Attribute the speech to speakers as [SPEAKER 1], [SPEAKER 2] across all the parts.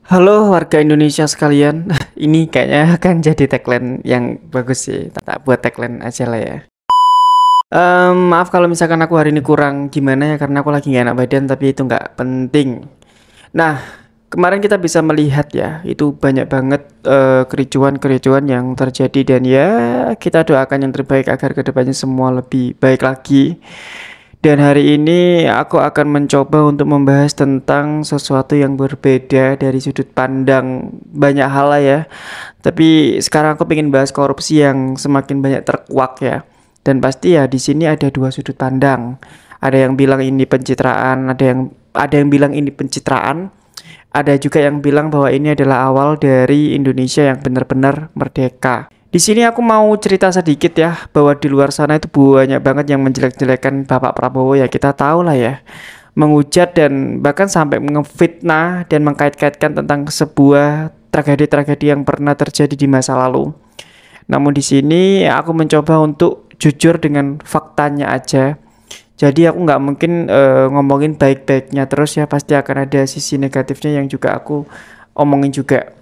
[SPEAKER 1] Halo warga Indonesia sekalian, ini kayaknya akan jadi tagline yang bagus sih. Tak buat tagline aja lah ya. Maaf kalau misalkan aku hari ini kurang gimana ya, karena aku lagi nggak enak badan, tapi itu nggak penting. Nah, kemarin kita bisa melihat ya, itu banyak banget kericuan-kericuan yang terjadi dan ya kita doakan yang terbaik agar kedepannya semua lebih baik lagi. Dan hari ini aku akan mencoba untuk membahas tentang sesuatu yang berbeda dari sudut pandang banyak hal lah ya. Tapi sekarang aku pengen bahas korupsi yang semakin banyak terkuak ya. Dan pasti ya di sini ada dua sudut pandang. Ada yang bilang ini pencitraan, ada yang bilang ini pencitraan, ada juga yang bilang bahwa ini adalah awal dari Indonesia yang benar-benar merdeka. Di sini aku mau cerita sedikit ya, bahwa di luar sana itu banyak banget yang menjelek-jelekan Bapak Prabowo ya, kita tahu lah ya. Menghujat dan bahkan sampai ngefitnah dan mengkait-kaitkan tentang sebuah tragedi-tragedi yang pernah terjadi di masa lalu. Namun di sini aku mencoba untuk jujur dengan faktanya aja. Jadi aku nggak mungkin ngomongin baik-baiknya terus ya, pasti akan ada sisi negatifnya yang juga aku omongin juga.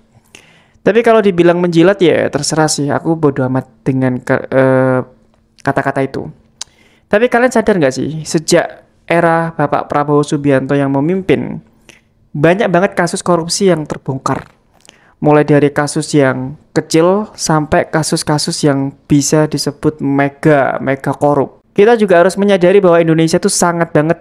[SPEAKER 1] Tapi kalau dibilang menjilat ya terserah sih, aku bodo amat dengan kata-kata itu. Tapi kalian sadar nggak sih, sejak era Bapak Prabowo Subianto yang memimpin, banyak banget kasus korupsi yang terbongkar. Mulai dari kasus yang kecil sampai kasus-kasus yang bisa disebut mega korup. Kita juga harus menyadari bahwa Indonesia tuh sangat banget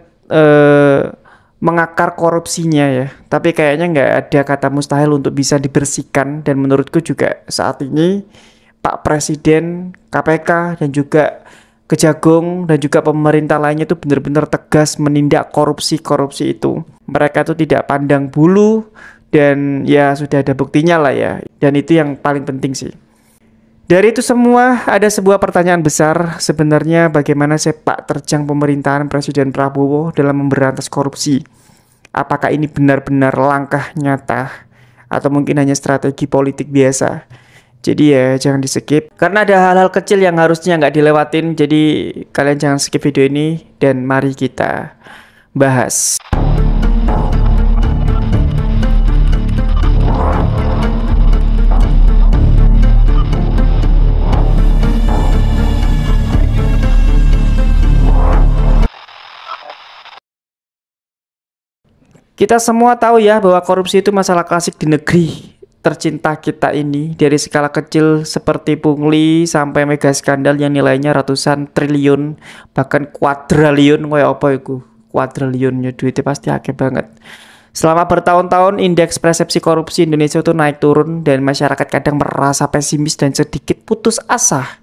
[SPEAKER 1] mengakar korupsinya ya. Tapi kayaknya nggak ada kata mustahil untuk bisa dibersihkan. Dan menurutku juga saat ini Pak Presiden, KPK, dan juga Kejagung dan juga pemerintah lainnya itu benar-benar tegas menindak korupsi-korupsi itu. Mereka tuh tidak pandang bulu dan ya sudah ada buktinya lah ya. Dan itu yang paling penting sih. Dari itu semua ada sebuah pertanyaan besar, sebenarnya bagaimana sepak terjang pemerintahan Presiden Prabowo dalam memberantas korupsi? Apakah ini benar-benar langkah nyata atau mungkin hanya strategi politik biasa? Jadi ya jangan di skip karena ada hal-hal kecil yang harusnya nggak dilewatin. Jadi kalian jangan skip video ini dan mari kita bahas. Kita semua tahu ya bahwa korupsi itu masalah klasik di negeri tercinta kita ini. Dari skala kecil seperti pungli sampai mega skandal yang nilainya ratusan triliun, bahkan kuadriliun. Kayak apa itu? Kuadrilionnya duitnya pasti akeh banget. Selama bertahun-tahun indeks persepsi korupsi Indonesia itu naik turun dan masyarakat kadang merasa pesimis dan sedikit putus asa.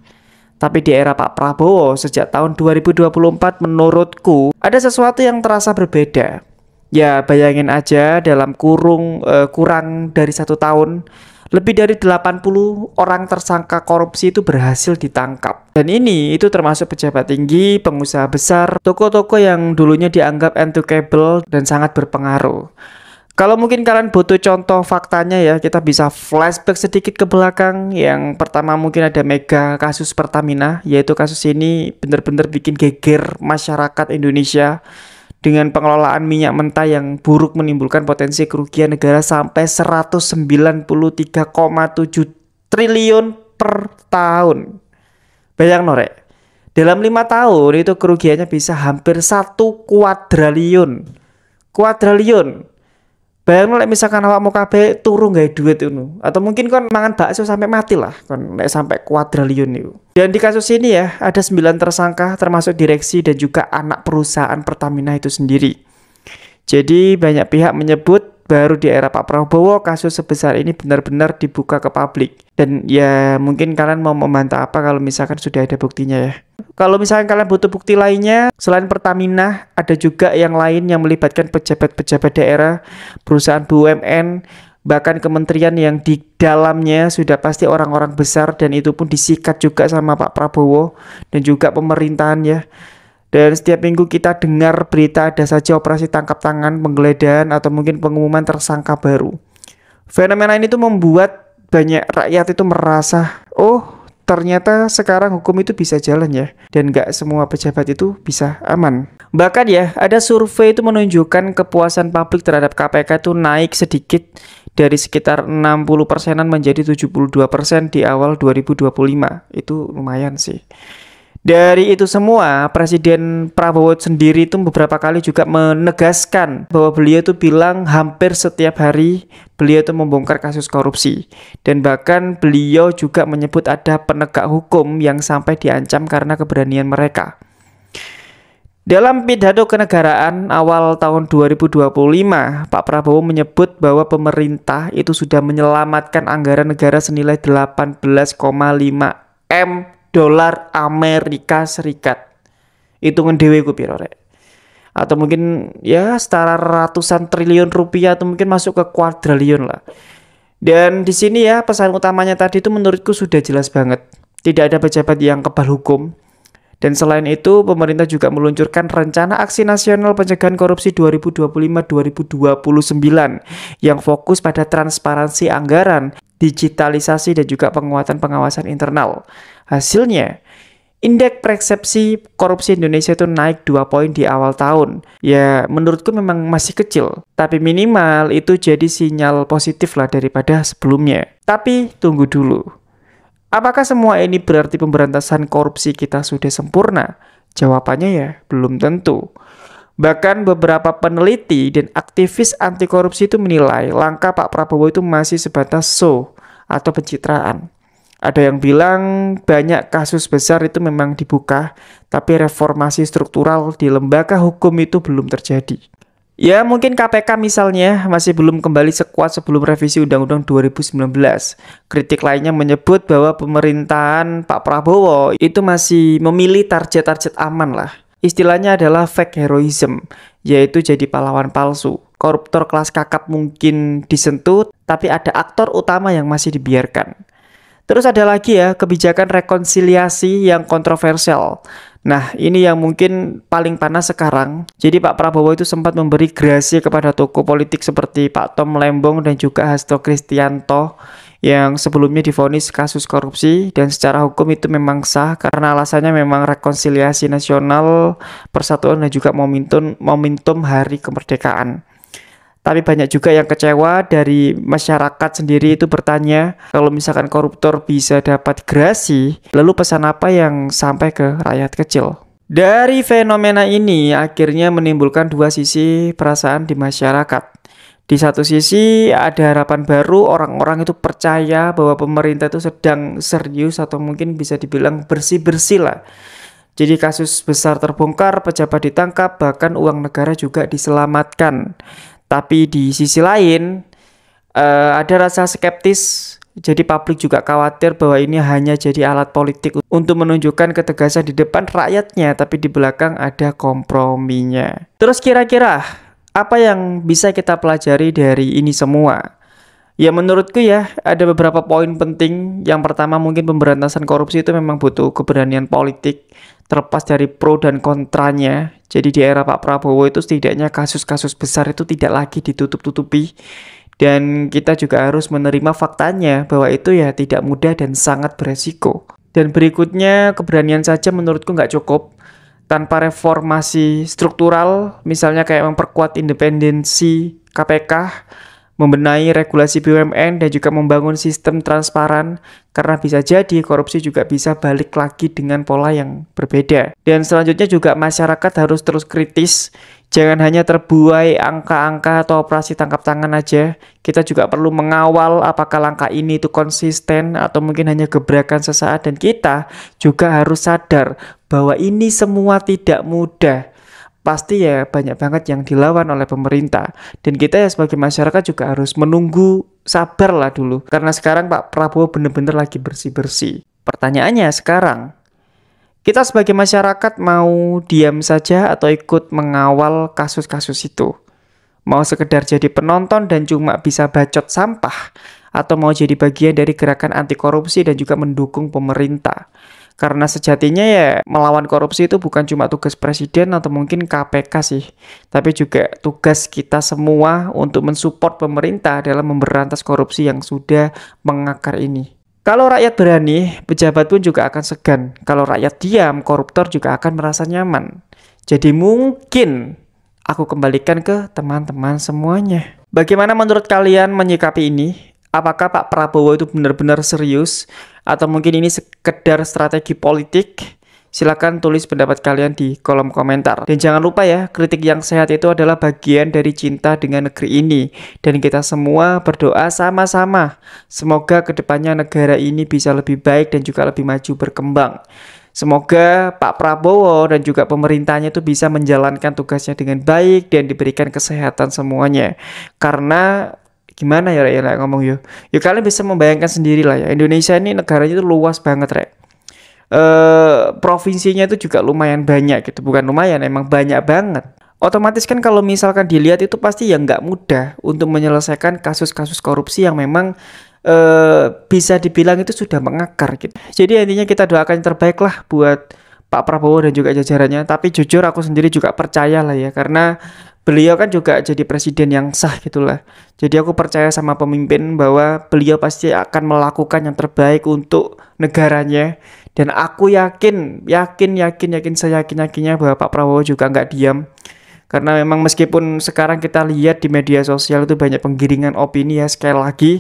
[SPEAKER 1] Tapi di era Pak Prabowo sejak tahun 2024 menurutku ada sesuatu yang terasa berbeda. Ya bayangin aja dalam kurang dari 1 tahun lebih dari 80 orang tersangka korupsi itu berhasil ditangkap. Dan ini itu termasuk pejabat tinggi, pengusaha besar, toko-toko yang dulunya dianggap untouchable dan sangat berpengaruh. Kalau mungkin kalian butuh contoh faktanya ya, kita bisa flashback sedikit ke belakang. Yang pertama mungkin ada mega kasus Pertamina, yaitu kasus ini benar-benar bikin geger masyarakat Indonesia dengan pengelolaan minyak mentah yang buruk menimbulkan potensi kerugian negara sampai 193,7 triliun per tahun. Bayang norek, dalam 5 tahun itu kerugiannya bisa hampir 1 kuadriliun. Kuadriliun. Bayang nek misalkan awakmu kabeh turu gawe duit itu, atau mungkin kon mangan bakso sampai mati lah kon nek sampai kuadriliun itu. Dan di kasus ini ya ada 9 tersangka termasuk direksi dan juga anak perusahaan Pertamina itu sendiri. Jadi banyak pihak menyebut baru di era Pak Prabowo kasus sebesar ini benar-benar dibuka ke publik. Dan ya mungkin kalian mau membantah apa kalau misalkan sudah ada buktinya ya. Kalau misalkan kalian butuh bukti lainnya, selain Pertamina, ada juga yang lain yang melibatkan pejabat-pejabat daerah, perusahaan BUMN, bahkan kementerian yang di dalamnya sudah pasti orang-orang besar dan itu pun disikat juga sama Pak Prabowo dan juga pemerintahan ya. Dan setiap minggu kita dengar berita ada saja operasi tangkap tangan, penggeledahan atau mungkin pengumuman tersangka baru. Fenomena ini tuh membuat banyak rakyat itu merasa, oh ternyata sekarang hukum itu bisa jalan ya. Dan gak semua pejabat itu bisa aman. Bahkan ya, ada survei itu menunjukkan kepuasan publik terhadap KPK itu naik sedikit dari sekitar 60%-an menjadi 72% di awal 2025. Itu lumayan sih. Dari itu semua, Presiden Prabowo sendiri itu beberapa kali juga menegaskan bahwa beliau itu bilang hampir setiap hari beliau itu membongkar kasus korupsi. Dan bahkan beliau juga menyebut ada penegak hukum yang sampai diancam karena keberanian mereka. Dalam pidato kenegaraan awal tahun 2025, Pak Prabowo menyebut bahwa pemerintah itu sudah menyelamatkan anggaran negara senilai 18,5 M dolar Amerika Serikat. Hitungan dewe ku piro rek. Atau mungkin ya setara ratusan triliun rupiah atau mungkin masuk ke kuadriliun lah. Dan di sini ya pesan utamanya tadi itu menurutku sudah jelas banget. Tidak ada pejabat yang kebal hukum. Dan selain itu pemerintah juga meluncurkan rencana aksi nasional pencegahan korupsi 2025-2029 yang fokus pada transparansi anggaran, digitalisasi dan juga penguatan pengawasan internal. Hasilnya, indeks persepsi korupsi Indonesia itu naik 2 poin di awal tahun. Ya, menurutku memang masih kecil, tapi minimal itu jadi sinyal positif lah daripada sebelumnya. Tapi tunggu dulu. Apakah semua ini berarti pemberantasan korupsi kita sudah sempurna? Jawabannya ya, belum tentu. Bahkan beberapa peneliti dan aktivis anti korupsi itu menilai langkah Pak Prabowo itu masih sebatas show atau pencitraan. Ada yang bilang banyak kasus besar itu memang dibuka, tapi reformasi struktural di lembaga hukum itu belum terjadi. Ya mungkin KPK misalnya masih belum kembali sekuat sebelum revisi Undang-Undang 2019. Kritik lainnya menyebut bahwa pemerintahan Pak Prabowo itu masih memilih target-target aman lah. Istilahnya adalah fake heroism, yaitu jadi pahlawan palsu. Koruptor kelas kakap mungkin disentuh, tapi ada aktor utama yang masih dibiarkan. Terus ada lagi ya kebijakan rekonsiliasi yang kontroversial. Nah ini yang mungkin paling panas sekarang. Jadi Pak Prabowo itu sempat memberi grasi kepada tokoh politik seperti Pak Tom Lembong dan juga Hasto Kristianto yang sebelumnya divonis kasus korupsi dan secara hukum itu memang sah karena alasannya memang rekonsiliasi nasional, persatuan dan juga momentum hari kemerdekaan. Tapi banyak juga yang kecewa dari masyarakat sendiri itu bertanya, kalau misalkan koruptor bisa dapat gerasi, lalu pesan apa yang sampai ke rakyat kecil? Dari fenomena ini akhirnya menimbulkan dua sisi perasaan di masyarakat. Di satu sisi ada harapan baru, orang-orang itu percaya bahwa pemerintah itu sedang serius atau mungkin bisa dibilang bersih-bersih lah. Jadi kasus besar terbongkar, pejabat ditangkap, bahkan uang negara juga diselamatkan. Tapi di sisi lain ada rasa skeptis. Jadi publik juga khawatir bahwa ini hanya jadi alat politik untuk menunjukkan ketegasan di depan rakyatnya, tapi di belakang ada komprominya. Terus kira-kira apa yang bisa kita pelajari dari ini semua? Ya menurutku ya ada beberapa poin penting. Yang pertama mungkin pemberantasan korupsi itu memang butuh keberanian politik terlepas dari pro dan kontranya. Jadi di era Pak Prabowo itu setidaknya kasus-kasus besar itu tidak lagi ditutup-tutupi. Dan kita juga harus menerima faktanya bahwa itu ya tidak mudah dan sangat beresiko. Dan berikutnya keberanian saja menurutku nggak cukup. Tanpa reformasi struktural, misalnya kayak memperkuat independensi KPK, membenahi regulasi BUMN dan juga membangun sistem transparan, karena bisa jadi korupsi juga bisa balik lagi dengan pola yang berbeda. Dan selanjutnya juga masyarakat harus terus kritis, jangan hanya terbuai angka-angka atau operasi tangkap tangan aja. Kita juga perlu mengawal apakah langkah ini itu konsisten atau mungkin hanya gebrakan sesaat, dan kita juga harus sadar bahwa ini semua tidak mudah. Pasti ya banyak banget yang dilawan oleh pemerintah. Dan kita ya sebagai masyarakat juga harus menunggu, sabar lah dulu. Karena sekarang Pak Prabowo bener-bener lagi bersih-bersih. Pertanyaannya sekarang, kita sebagai masyarakat mau diam saja atau ikut mengawal kasus-kasus itu? Mau sekedar jadi penonton dan cuma bisa bacot sampah? Atau mau jadi bagian dari gerakan anti korupsi dan juga mendukung pemerintah? Karena sejatinya ya melawan korupsi itu bukan cuma tugas presiden atau mungkin KPK sih, tapi juga tugas kita semua untuk mensupport pemerintah dalam memberantas korupsi yang sudah mengakar ini. Kalau rakyat berani, pejabat pun juga akan segan. Kalau rakyat diam, koruptor juga akan merasa nyaman. Jadi mungkin aku kembalikan ke teman-teman semuanya. Bagaimana menurut kalian menyikapi ini? Apakah Pak Prabowo itu benar-benar serius atau mungkin ini sekedar strategi politik? Silakan tulis pendapat kalian di kolom komentar. Dan jangan lupa ya, kritik yang sehat itu adalah bagian dari cinta dengan negeri ini. Dan kita semua berdoa sama-sama. Semoga kedepannya negara ini bisa lebih baik dan juga lebih maju berkembang. Semoga Pak Prabowo dan juga pemerintahnya itu bisa menjalankan tugasnya dengan baik dan diberikan kesehatan semuanya. Karena gimana ya ngomong yuk. Yuk kalian bisa membayangkan sendiri lah ya. Indonesia ini negaranya itu luas banget, Rek. Provinsinya itu juga lumayan banyak gitu, bukan lumayan, emang banyak banget. Otomatis kan kalau misalkan dilihat itu pasti ya nggak mudah untuk menyelesaikan kasus-kasus korupsi yang memang bisa dibilang itu sudah mengakar gitu. Jadi intinya kita doakan yang terbaik lah buat Pak Prabowo dan juga jajarannya. Tapi jujur aku sendiri juga percaya lah ya, karena beliau kan juga jadi presiden yang sah gitulah. Jadi aku percaya sama pemimpin bahwa beliau pasti akan melakukan yang terbaik untuk negaranya. Dan aku yakin saya yakinnya bahwa Pak Prabowo juga nggak diam. Karena memang meskipun sekarang kita lihat di media sosial itu banyak penggiringan opini ya, sekali lagi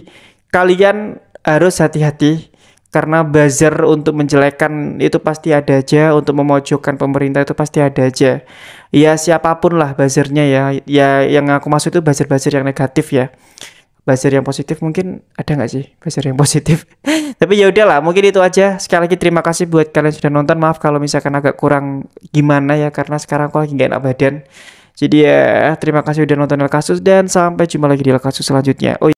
[SPEAKER 1] kalian harus hati-hati karena buzzer untuk menjelekkan itu pasti ada aja, untuk memojokkan pemerintah itu pasti ada aja. Ya siapapun lah buzzernya ya. Ya yang aku maksud itu buzzer-buzzer yang negatif ya. Buzzer yang positif mungkin ada nggak sih buzzer yang positif? Tapi ya udahlah, mungkin itu aja. Sekali lagi terima kasih buat kalian sudah nonton. Maaf kalau misalkan agak kurang gimana ya, karena sekarang aku lagi nggak enak badan. Jadi ya terima kasih udah nonton El Kasus dan sampai jumpa lagi di El Kasus selanjutnya. Oh